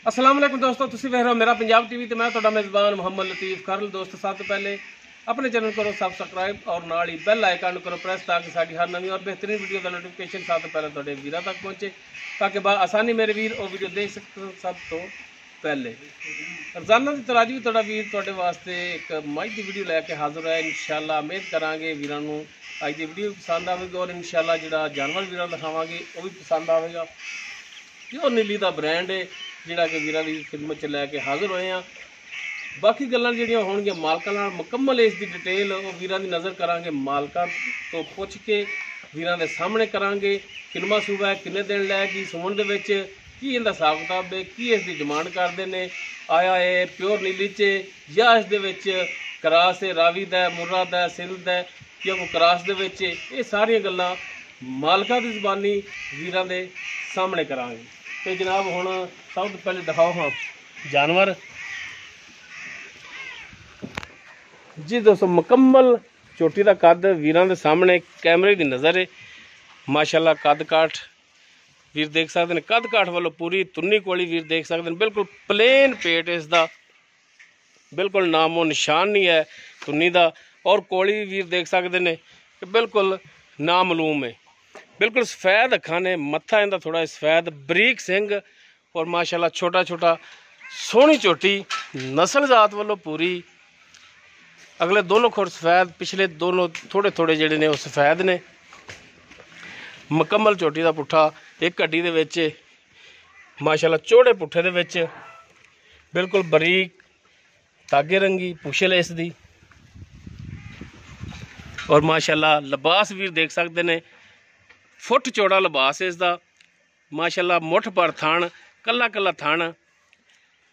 अस्सलाम वालेकुम दोस्तों, तुसीं वेख रहे हो मेरा पंजाब टीवी ते मैं तुहाडा मेज़बान मोहम्मद लतीफ़ करल। दोस्तों सब तो पहले अपने चैनल करो सब्सक्राइब और नाल ही बेल आइकन करो प्रेस ताकि साडी हर नवी और बेहतरीन वीडियो का नोटिफिकेशन सब तो पहले तुहाडे वीरां तक पहुंचे, ताकि आसानी मेरे वीर वो वीडियो देख सकते सब तो पहले। रोजाना की तरह भी तुहाडा वीर तुहाडे वास्ते एक मज की वीडियो लैके हाजिर है। इंशाअल्लाह उम्मीद करांगे वीरां नूं अज की वीडियो पसंद आएगी और इंशाअल्लाह जिहड़ा जानवर वीरां दिखावांगे वो भी पसंद आएगा। प्योर नीली का ब्रांड है जिहड़ा कि वीरां दी खिदमत च लैके हाजिर होए हैं। बाकी गल्लां जिहड़ियां होणगीਆਂ मालकां नाल मुकम्मल इसकी डिटेल वो वीरां दी नज़र करांगे, मालकां तो पुछ के वीरां दे सामने करांगे। किन्ना सूबा है, किन्ने दिन लैगी सुमन दे विच, की इहदा हिसाब किताब है, की इसकी डिमांड करदे ने, आया है प्योर नीली च या इस दे विच क्रास है रावी दा मुर्रा दा सिंध दा या कोई क्रास दे विच, ये सारियां गल्लां मालकां दी ज़बानी वीरां दे सामने करांगे। तो जनाब हुण सब तो पहले दिखाओ हाँ जानवर जी दोस्तों, मुकम्मल चोटी का कद वीरां दे सामने कैमरे की नज़र है। माशाल्लाह कद काठ वीर देख सकते हैं, कद काठ वालों पूरी तुन्नी कोली वीर देख सकते हैं। बिल्कुल प्लेन पेट इसका, बिल्कुल नामो निशान नहीं है तुन्नी का। और कोली वीर देख सकते हैं कि बिल्कुल नामलूम है, बिल्कुल सफेद अखा ने, मत्था इनका थोड़ा सफेद, बरीक सिंह और माशाल्लाह छोटा छोटा सोहनी चोटी, नस्ल जात वालों पूरी। अगले दोनों खुर सफेद, पिछले दोनों थोड़े थोड़े जेडे ने वो सफेद ने। मुकम्मल चोटी का पुट्ठा एक हड्डी दे विच माशाल्लाह चौड़े पुट्ठे दे विच बिल्कुल बरीक धागे रंगी पुछल इसदी। और माशाल्लाह लिबास वीर देख सकते हैं, फुट चौड़ा लिबास इसका। माशाल्लाह मुठ पर थान, कला कला थान,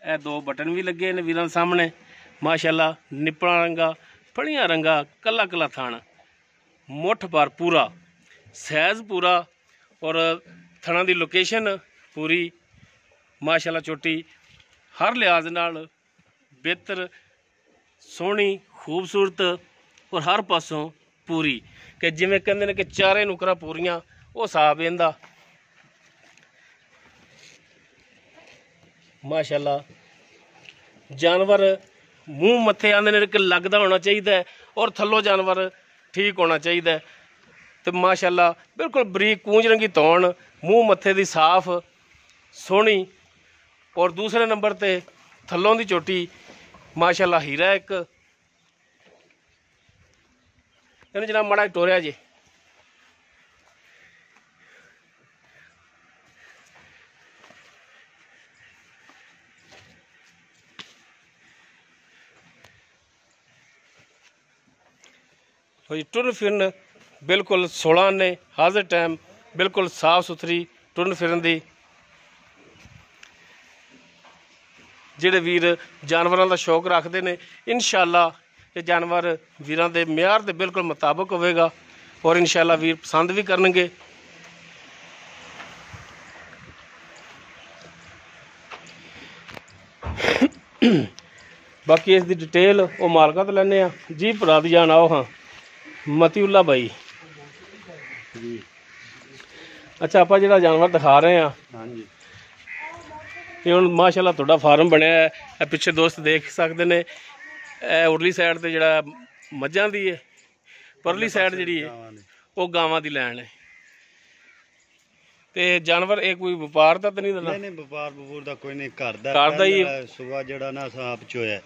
ए दो बटन भी लगे ने वीरां सामने। माशाल्लाह निपड़ा रंगा, फड़ियां रंगा, कला कला थान, मुठ पर पूरा, सैज पूरा और थना दी लोकेशन पूरी। माशाल्लाह चोटी हर लिहाज नाल बेहतर, सोहनी, खूबसूरत और हर पासों पूरी, कि जिमें कहते हैं कि चारे नुकरा पूरियां, वो हिसाब इहदा। माशाल्लाह जानवर मूँह मत्थे आंदे ने कि लगदा होना चाहिए और थल्लों जानवर ठीक होना चाहिए। तो माशाल्लाह बिल्कुल बरीक कूंज रंगी तौण, मूँह मत्थे दी साफ सोहनी। और दूसरे नंबर ते थल्लों दी चोटी माशाल्लाह हीरा एक। इन्हें जनाब माड़ा टोरिया जी टुरन फिरन बिल्कुल 16 ने हाजिर टाइम, बिल्कुल साफ सुथरी टुरन फिरन दी। जिहड़े वीर जानवरों का शौक रखते हैं, इंशाअल्लाह ये जानवर वीरां दे म्यार दे बिल्कुल मुताबिक होवेगा और इंशाअल्लाह वीर पसंद भी करनगे। बाकी इसकी डिटेल वो मालका तो लैने जी। भरा दी जान आओ हाँ मतीउल्ला भाई। अच्छा आप जो जानवर दिखा रहे हैं ये हुण माशाल्लाह तुहाडा फार्म बनया है। पिछे दोस्त देख सकते हैं, उरली साइड ते जिहड़ा मझां दी है, परली साइड जिहड़ी है वो गावां दी लैन है। ते जानवर एक कोई व्यापार दा तो नहीं देना? नहीं व्यापार बपूर दा कोई नहीं, घर दा ही सुबह जेड़ा ना आप चोया।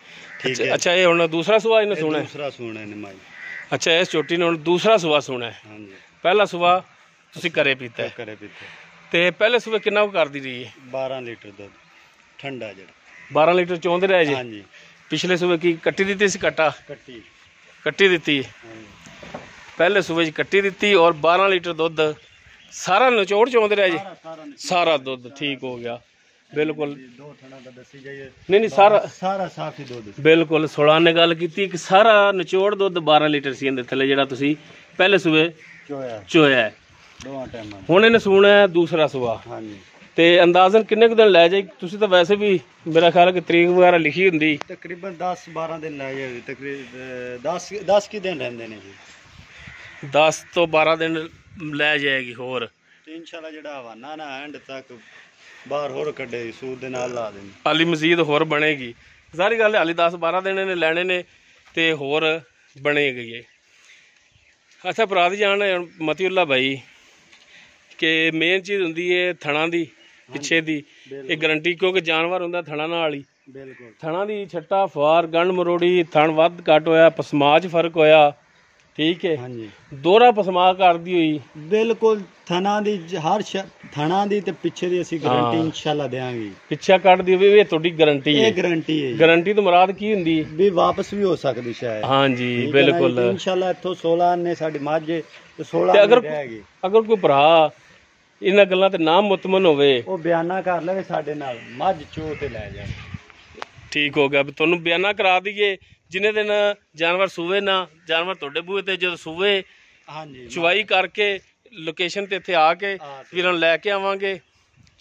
ठीक है। अच्छा ये हुण दूसरा सुबह इन्हें सुना है? दूसरा सुना है माई। अच्छा इस चोटी ने हुण दूसरा सुबह सुना है। हां जी। पहला सुबह तुसीं घरे पीता है? घरे पीता। ते पहले सुबह कितना कर दी रही है? 12 लीटर दूध ठंडा जेड़ा 12 लीटर चोंदे रहे जी? हां जी। पिछले सुबह की कट्टी दी सी? कट्टी दी पहले सुबह कट्टी दी और 12 लीटर दुध सारा निचोड़ चोंदे रहे जी? सारा दुध ठीक हो गया बिल्कुल। नहीं सारा साफ ही दुध बिल्कुल। 16 ने गल की कि सारा निचोड़ दुध 12 लीटर सी इहदे थल्ले जिहड़ा तुसीं पहले सुबह चोया है। हुण इहने सूना है दूसरा सुबह। हां जी। ते अंदाजन किन्ने दिन लै जाए? तुसीं तो वैसे भी मेरा ख्याल है कि तरीक वगैरह लिखी हुंदी तकरीबन 10-12 दिन लै जाए। तकरीबन 10 की दिन रहिंदे ने जी। 10 तो 12 दिन लै जाएगी होर इंशाल्लाह जेड़ा हवाना ना एंड तक ਬਾਹਰ ਹੋਰ ਕੱਢੇ ਸੂਦ ਦੇ ਨਾਲ ਲਾ ਦੇਣੀ। ਹਾਲੀ ਮਜ਼ੀਦ ਹੋਰ ਬਣੇਗੀ, ਸਾਰੀ ਗੱਲ ਹਾਲੀ 10-12 ਦਿਨ ਨੇ ਲੈਣੇ ਨੇ ਤੇ ਹੋਰ ਬਣੇ ਗਈ ਹੈ। ਅੱਛਾ ਭਰਾ ਦੀ ਜਾਨ ਮਤੀਉੱਲਾ ਭਾਈ ਕਿ ਮੇਨ ਚੀਜ਼ ਹੁੰਦੀ ਹੈ ਥਣਾ ਦੀ ਪਿੱਛੇ ਦੀ ਇਹ ਗਰੰਟੀ, ਕਿਉਂਕਿ ਜਾਨਵਰ ਹੁੰਦਾ ਥਣਾ ਨਾਲ ਹੀ। ਬਿਲਕੁਲ ਥਣਾ ਦੀ ਛੱਟਾ ਫਾਰ ਗੰਢ ਮਰੋੜੀ ਥਣ ਵੱਧ ਘੱਟ ਹੋਇਆ, ਪਸਮਾ 'ਚ ਫਰਕ ਹੋਇਆ, ਠੀਕ ਹੈ। ਹਾਂਜੀ ਦੋਹਰਾ ਪਸਮਾ ਕਰਦੀ ਹੋਈ ਬਿਲਕੁਲ ਥਣਾ ਦੀ ਥਣਾ ਦੀ ਤੇ ਪਿੱਛੇ ਦੀ ਅਸੀਂ ਗਾਰੰਟੀ ਇਨਸ਼ਾਅੱਲਾ ਦੇਵਾਂਗੇ। ਪਿੱਛਾ ਕੱਢਦੀ ਹੋਵੇ ਇਹ ਤੁਹਾਡੀ ਗਾਰੰਟੀ ਹੈ। ਇਹ ਗਾਰੰਟੀ ਹੈ। ਗਾਰੰਟੀ ਤੋਂ ਮੁਰਾਦ ਕੀ ਹੁੰਦੀ ਵੀ ਵਾਪਸ ਵੀ ਹੋ ਸਕਦੀ ਸ਼ਾਇਦ। ਹਾਂਜੀ ਬਿਲਕੁਲ ਇਨਸ਼ਾਅੱਲਾ ਇੱਥੋਂ 16 ਨੇ ਸਾਡੀ ਮੱਝ ਤੇ 16 ਰਹੇਗੀ। ਅਗਰ ਕੋਈ ਭਰਾ ਇਹਨਾਂ ਗੱਲਾਂ ਤੇ ਨਾ ਮੁਤਮਨ ਹੋਵੇ ਉਹ ਬਿਆਨਾ ਕਰ ਲਵੇ ਸਾਡੇ ਨਾਲ, ਮੱਝ ਚੋ ਤੇ ਲੈ ਜਾ। ਠੀਕ ਹੋ ਗਿਆ, ਤੁਹਾਨੂੰ ਬਿਆਨਾ ਕਰਾ ਦਈਏ ਜਿੰਨੇ ਦਿਨ ਜਾਨਵਰ ਸੂਵੇ ਨਾ, ਜਾਨਵਰ ਤੁਹਾਡੇ ਬੂਹੇ ਤੇ ਜਦੋਂ ਸੂਵੇ ਹਾਂਜੀ ਚੁਵਾਈ ਕਰਕੇ ਲੋਕੇਸ਼ਨ ਤੇ ਇੱਥੇ ਆ ਕੇ ਵੀਰਾਂ ਨੂੰ ਲੈ ਕੇ ਆਵਾਂਗੇ,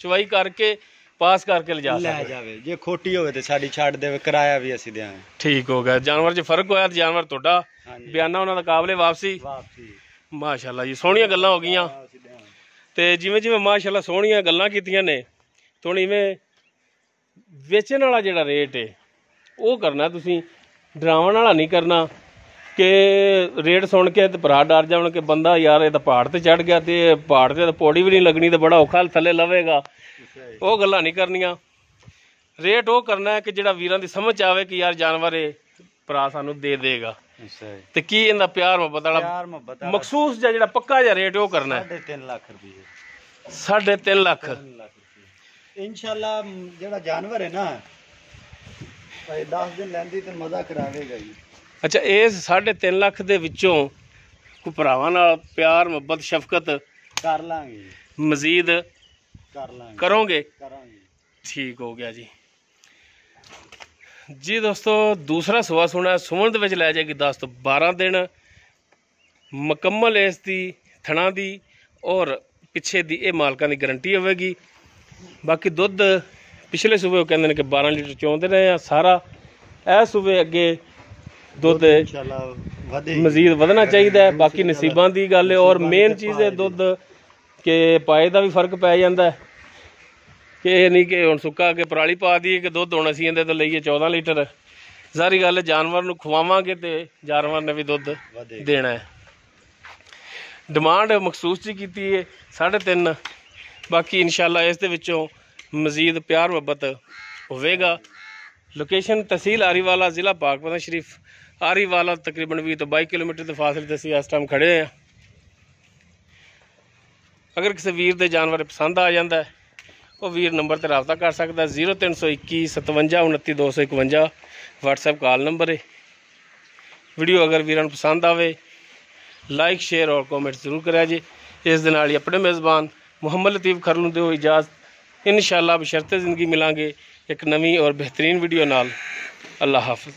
ਚੁਵਾਈ ਕਰਕੇ ਪਾਸ ਕਰਕੇ ਲਿਜਾ ਜਾਵੇ। ਜੇ ਖੋਟੀ ਹੋਵੇ ਤੇ ਸਾਡੀ ਛੱਡ ਦੇਵੇ, ਕਿਰਾਇਆ ਵੀ ਅਸੀਂ ਦਿਆਂਗੇ। ਠੀਕ ਹੋ ਗਿਆ, ਜਾਨਵਰ 'ਚ ਫਰਕ ਹੋਇਆ ਤੇ ਜਾਨਵਰ ਤੁਹਾਡਾ, ਬਿਆਨਾ ਉਹਨਾਂ ਦਾ ਕਾਬਲੇ ਵਾਪਸੀ। ਮਾਸ਼ਾਅੱਲਾ ਜੀ ਸੋਹਣੀਆਂ ਗੱਲਾਂ ਹੋ ਗਈਆਂ। ਤੇ ਜਿਵੇਂ ਜਿਵੇਂ ਮਾਸ਼ਾਅੱਲਾ ਸੋਹਣੀਆਂ ਗੱਲਾਂ ਕੀਤੀਆਂ ਨੇ, ਹੁਣ ਇਵੇਂ ਵੇਚਣ ਵਾਲਾ ਜਿਹੜਾ ਰੇਟ ਹੈ ਉਹ ਕਰਨਾ, ਤੁਸੀਂ ਡਰਾਉਣ ਵਾਲਾ ਨਹੀਂ ਕਰਨਾ ਕਿ ਰੇਟ ਸੁਣ ਕੇ ਤੇ ਭਰਾ ਡਰ ਜਾਣ ਕਿ ਬੰਦਾ ਯਾਰ ਇਹ ਤਾਂ ਪਹਾੜ ਤੇ ਚੜ ਗਿਆ ਤੇ ਪਹਾੜ ਤੇ ਪੌੜੀ ਵੀ ਨਹੀਂ ਲੱਗਣੀ ਤੇ ਬੜਾ ਔਖਾ ਥੱਲੇ ਲਵੇਗਾ। ਉਹ ਗੱਲਾਂ ਨਹੀਂ ਕਰਨੀਆਂ। ਰੇਟ ਉਹ ਕਰਨਾ ਹੈ ਕਿ ਜਿਹੜਾ ਵੀਰਾਂ ਦੀ ਸਮਝ ਆਵੇ ਕਿ ਯਾਰ ਜਾਨਵਰ ਇਹ ਭਰਾ ਸਾਨੂੰ ਦੇ ਦੇਗਾ ਤੇ ਕੀ ਇਹਦਾ ਪਿਆਰ ਮੁਹੱਬਤ ਵਾਲਾ ਮਖਸੂਸ ਜਾਂ ਜਿਹੜਾ ਪੱਕਾ ਜਿਹਾ ਰੇਟ ਉਹ ਕਰਨਾ ਹੈ। 3.5 ਲੱਖ ਰੁਪਏ। 3.5 ਲੱਖ ਇਨਸ਼ਾਅੱਲਾ ਜਿਹੜਾ ਜਾਨਵਰ ਹੈ ਨਾ 10 ਦਿਨ ਲੈਂਦੀ ਤੇ ਮਜ਼ਾ ਕਰਾਵੇਗਾ ਜੀ। ਅੱਛਾ ਇਸ 3.5 ਲੱਖ ਦੇ ਵਿੱਚੋਂ ਕੋਈ ਭਰਾਵਾਂ ਨਾਲ ਪਿਆਰ ਮੁਹੱਬਤ ਸ਼ਫਕਤ ਕਰ ਲਾਂਗੇ, ਮਜ਼ੀਦ ਕਰ ਲਾਂਗੇ, ਕਰੋਗੇ? ਕਰਾਂਗੇ। ਠੀਕ ਹੋ ਗਿਆ ਜੀ। ਜੀ ਦੋਸਤੋ ਦੂਸਰਾ ਸੁਆ ਸੁਣਾ ਸੁਮਨ ਦੇ ਵਿੱਚ ਲੈ ਜਾਏਗੀ 10 ਤੋਂ 12 ਦਿਨ ਮੁਕੰਮਲ ਇਸ ਦੀ ਥਣਾ ਦੀ ਔਰ ਪਿੱਛੇ ਦੀ ਇਹ ਮਾਲਕਾਂ ਦੀ ਗਾਰੰਟੀ ਹੋਵੇਗੀ। ਬਾਕੀ ਦੁੱਧ ਪਿਛਲੇ ਸੂਬੇ ਉਹ ਕਹਿੰਦੇ ਨੇ ਕਿ 12 ਲੀਟਰ ਚੋਂਦੇ ਰਹੇ ਆ ਸਾਰਾ, ਇਹ ਸੂਬੇ ਅੱਗੇ ਦੁੱਧ ਮਜ਼ੀਦ ਵਧਣਾ ਚਾਹੀਦਾ ਹੈ। ਬਾਕੀ ਨਸੀਬਾਂ ਦੀ ਗੱਲ ਹੈ ਔਰ ਮੇਨ ਚੀਜ਼ ਹੈ ਦੁੱਧ ਕਿ ਪਾਏ ਦਾ ਵੀ ਫਰਕ ਪੈ ਜਾਂਦਾ ਹੈ ਕਿ ਇਹ ਨਹੀਂ ਕਿ ਹੁਣ ਸੁੱਕਾ ਕੇ ਪਰਾਲੀ ਪਾ ਦਈਏ ਕਿ ਦੁੱਧ ਹੁਣ ਅਸੀਂ ਇਹਦੇ ਤੋਂ ਲਈਏ 14 ਲੀਟਰ। ਸਾਰੀ ਗੱਲ ਜਾਨਵਰ ਨੂੰ ਖਵਾਵਾਂਗੇ ਤੇ ਜਾਨਵਰ ਨੇ ਵੀ ਦੁੱਧ ਦੇਣਾ ਹੈ। ਡਿਮਾਂਡ ਮਖਸੂਸ ਜੀ ਕੀਤੀ ਹੈ 3.5। ਬਾਕੀ ਇਨਸ਼ਾਅੱਲਾ ਇਸ ਦੇ ਵਿੱਚੋਂ ਮਜ਼ੀਦ ਪਿਆਰ ਮੁਹੱਬਤ ਹੋਵੇਗਾ। ਲੋਕੇਸ਼ਨ ਤਹਿਸੀਲ ਆਰੀਵਾਲਾ, ਜ਼ਿਲ੍ਹਾ ਪਾਕਪਤਨ ਸ਼ਰੀਫ। ਆਰੀਵਾਲਾ ਤਕਰੀਬਨ 20 ਤੋਂ 22 ਕਿਲੋਮੀਟਰ ਦੇ ਫਾਸਲੇ ਤੇ ਅਸੀਂ ਇਸ ਟਾਈਮ ਖੜੇ ਹਾਂ। ਅਗਰ ਕਿਸੇ ਵੀਰ ਦੇ ਜਾਨਵਰ ਪਸੰਦ ਆ ਜਾਂਦਾ ਹੈ ਉਹ ਵੀਰ ਨੰਬਰ ਤੇ ਰਾਬਤਾ ਕਰ ਸਕਦਾ। 0321 57 29 251 WhatsApp ਕਾਲ ਨੰਬਰ ਹੈ। ਵੀਡੀਓ ਅਗਰ ਵੀਰਾਂ ਨੂੰ ਪਸੰਦ ਆਵੇ ਲਾਈਕ ਸ਼ੇਅਰ ਔਰ ਕਮੈਂਟ ਜ਼ਰੂਰ ਕਰਿਆ ਜੀ। ਇਸ ਦੇ ਨਾਲ ਹੀ ਆਪਣੇ ਮੇਜ਼ਬਾਨ ਮੁਹੰਮਦ ਲਤੀਫ ਖਰਲ ਨੂੰ ਦਿਓ ਇਜਾਜ਼ਤ। ਇਨਸ਼ਾਅੱਲਾ ਬਸ਼ਰਤੇ ਜ਼ਿੰਦਗੀ ਮਿਲਾਂਗੇ ਇੱਕ ਨਵੀਂ ਔਰ ਬਿਹਤਰੀਨ ਵੀਡੀਓ ਨਾਲ। ਅੱਲਾ ਹਾਫਿਜ਼।